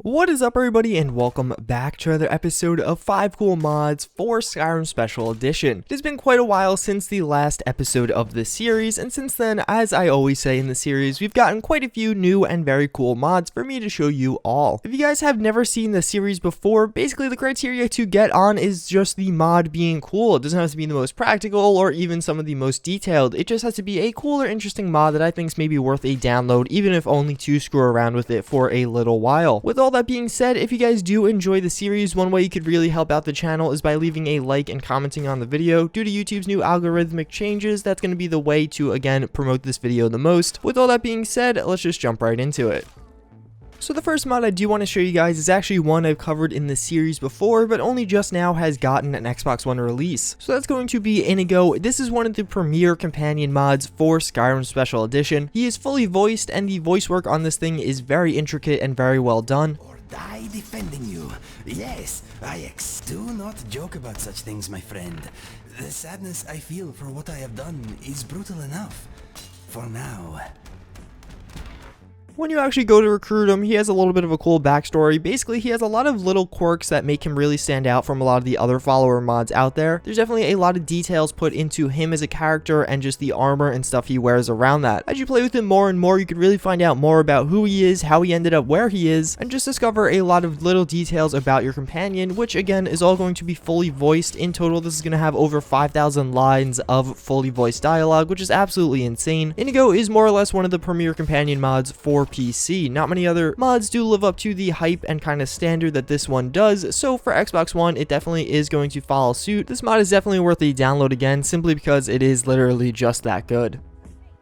What is up, everybody, and welcome back to another episode of 5 Cool Mods for Skyrim Special Edition. It has been quite a while since the last episode of this series, and since then, as I always say in the series, we've gotten quite a few new and very cool mods for me to show you all. If you guys have never seen the series before, basically the criteria to get on is just the mod being cool. It doesn't have to be the most practical or even some of the most detailed. It just has to be a cool or interesting mod that I think is maybe worth a download, even if only to screw around with it for a little while. With all that being said, if you guys do enjoy the series, one way you could really help out the channel is by leaving a like and commenting on the video. Due to YouTube's new algorithmic changes, that's going to be the way to, again, promote this video the most. With all that being said, let's just jump right into it. So the first mod I do want to show you guys is actually one I've covered in the series before, but only just now has gotten an Xbox One release. So that's going to be Inigo. This is one of the premier companion mods for Skyrim Special Edition. He is fully voiced, and the voice work on this thing is very intricate and very well done. Die defending you. Yes, do not joke about such things, my friend. The sadness I feel for what I have done is brutal enough. For now. When you actually go to recruit him, he has a little bit of a cool backstory. Basically, he has a lot of little quirks that make him really stand out from a lot of the other follower mods out there. There's definitely a lot of details put into him as a character and just the armor and stuff he wears around that. As you play with him more and more, you could really find out more about who he is, how he ended up where he is, and just discover a lot of little details about your companion, which again is all going to be fully voiced. In total, this is going to have over 5,000 lines of fully voiced dialogue, which is absolutely insane. Inigo is more or less one of the premier companion mods for PC. Not many other mods do live up to the hype and kind of standard that this one does, so for Xbox One, it definitely is going to follow suit. This mod is definitely worth a download again, simply because it is literally just that good.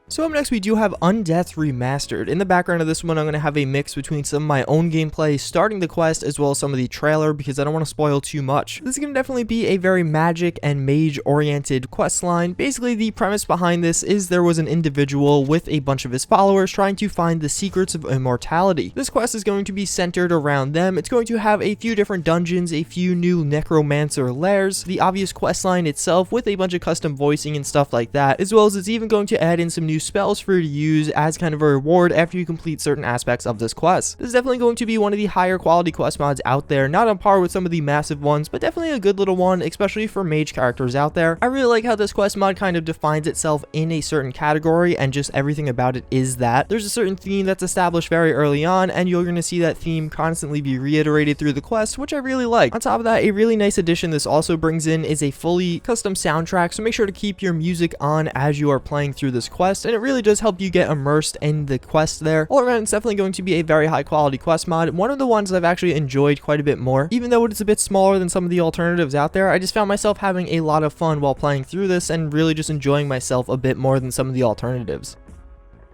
So up next, we do have Undeath Remastered. In the background of this one, I'm going to have a mix between some of my own gameplay starting the quest as well as some of the trailer, because I don't want to spoil too much. This is going to definitely be a very magic and mage oriented quest line. Basically, the premise behind this is there was an individual with a bunch of his followers trying to find the secrets of immortality. This quest is going to be centered around them. It's going to have a few different dungeons, a few new necromancer lairs, the obvious quest line itself with a bunch of custom voicing and stuff like that, as well as it's even going to add in some new spells for you to use as kind of a reward after you complete certain aspects of this quest. This is definitely going to be one of the higher quality quest mods out there, not on par with some of the massive ones, but definitely a good little one, especially for mage characters out there. I really like how this quest mod kind of defines itself in a certain category, and just everything about it is that. There's a certain theme that's established very early on, and you're going to see that theme constantly be reiterated through the quest, which I really like. On top of that, a really nice addition this also brings in is a fully custom soundtrack, so make sure to keep your music on as you are playing through this quest, and it really does help you get immersed in the quest there. All around, it's definitely going to be a very high quality quest mod, one of the ones I've actually enjoyed quite a bit more. Even though it's a bit smaller than some of the alternatives out there, I just found myself having a lot of fun while playing through this and really just enjoying myself a bit more than some of the alternatives.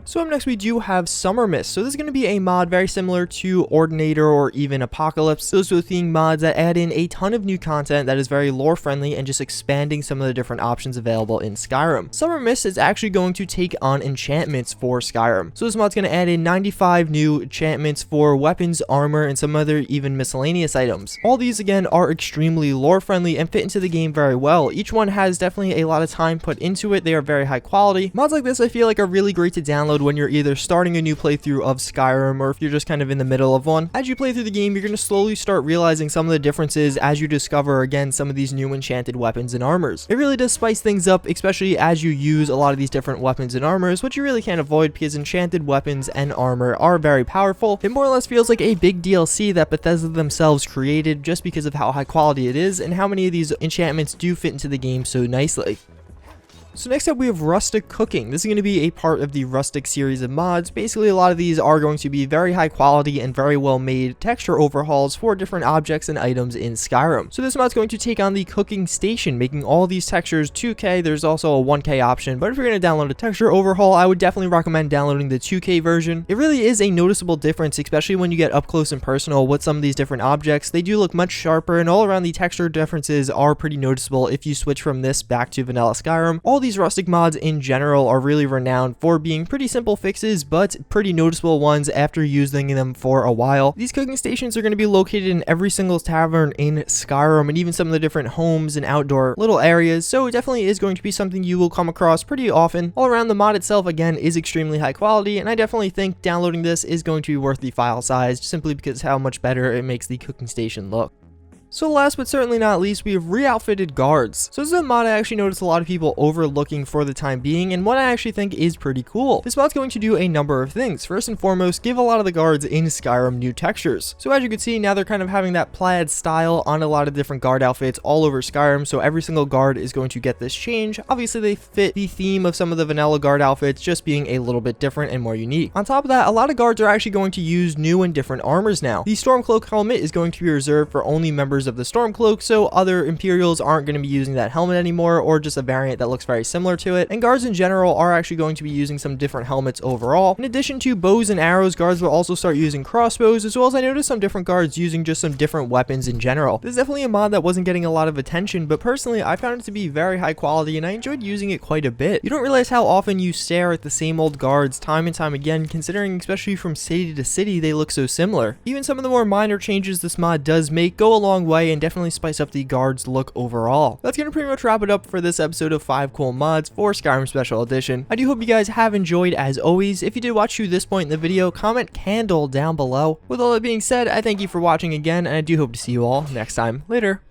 So up next, we do have Summermyst. So this is going to be a mod very similar to Ordinator or even Apocalypse. Those are the theme mods that add in a ton of new content that is very lore friendly and just expanding some of the different options available in Skyrim. Summermyst is actually going to take on enchantments for Skyrim. So this mod's going to add in 95 new enchantments for weapons, armor, and some other even miscellaneous items. All these again are extremely lore friendly and fit into the game very well. Each one has definitely a lot of time put into it. They are very high quality. Mods like this I feel like are really great to download when you're either starting a new playthrough of Skyrim or if you're just kind of in the middle of one. As you play through the game, you're going to slowly start realizing some of the differences as you discover again some of these new enchanted weapons and armors. It really does spice things up, especially as you use a lot of these different weapons and armors, which you really can't avoid because enchanted weapons and armor are very powerful. It more or less feels like a big DLC that Bethesda themselves created just because of how high quality it is and how many of these enchantments do fit into the game so nicely. So next up, we have Rustic Cooking. This is going to be a part of the Rustic series of mods. Basically, a lot of these are going to be very high quality and very well made texture overhauls for different objects and items in Skyrim. So this mod's going to take on the cooking station, making all these textures 2K. There's also a 1K option, but if you're going to download a texture overhaul, I would definitely recommend downloading the 2K version. It really is a noticeable difference, especially when you get up close and personal with some of these different objects. They do look much sharper, and all around the texture differences are pretty noticeable if you switch from this back to vanilla Skyrim. All these Rustic mods in general are really renowned for being pretty simple fixes, but pretty noticeable ones after using them for a while. These cooking stations are going to be located in every single tavern in Skyrim, and even some of the different homes and outdoor little areas, so it definitely is going to be something you will come across pretty often. All around, the mod itself again is extremely high quality, and I definitely think downloading this is going to be worth the file size, simply because how much better it makes the cooking station look. So last but certainly not least, we have Reoutfitted Guards. So this is a mod I actually noticed a lot of people overlooking for the time being, and what I actually think is pretty cool. This mod's going to do a number of things. First and foremost, give a lot of the guards in Skyrim new textures. So as you can see, now they're kind of having that plaid style on a lot of different guard outfits all over Skyrim, so every single guard is going to get this change. Obviously, they fit the theme of some of the vanilla guard outfits, just being a little bit different and more unique. On top of that, a lot of guards are actually going to use new and different armors now. The Stormcloak helmet is going to be reserved for only members of the Stormcloak, so other Imperials aren't going to be using that helmet anymore, or just a variant that looks very similar to it. And guards in general are actually going to be using some different helmets overall. In addition to bows and arrows, guards will also start using crossbows, as well as I noticed some different guards using just some different weapons in general. This is definitely a mod that wasn't getting a lot of attention, but personally I found it to be very high quality and I enjoyed using it quite a bit. You don't realize how often you stare at the same old guards time and time again, considering especially from city to city they look so similar. Even some of the more minor changes this mod does make go a long way and definitely spice up the guards look overall. That's gonna pretty much wrap it up for this episode of 5 cool mods for Skyrim Special Edition. I do hope you guys have enjoyed as always. If you did watch to this point in the video, comment candle down below. With all that being said, I thank you for watching again, and I do hope to see you all next time. Later.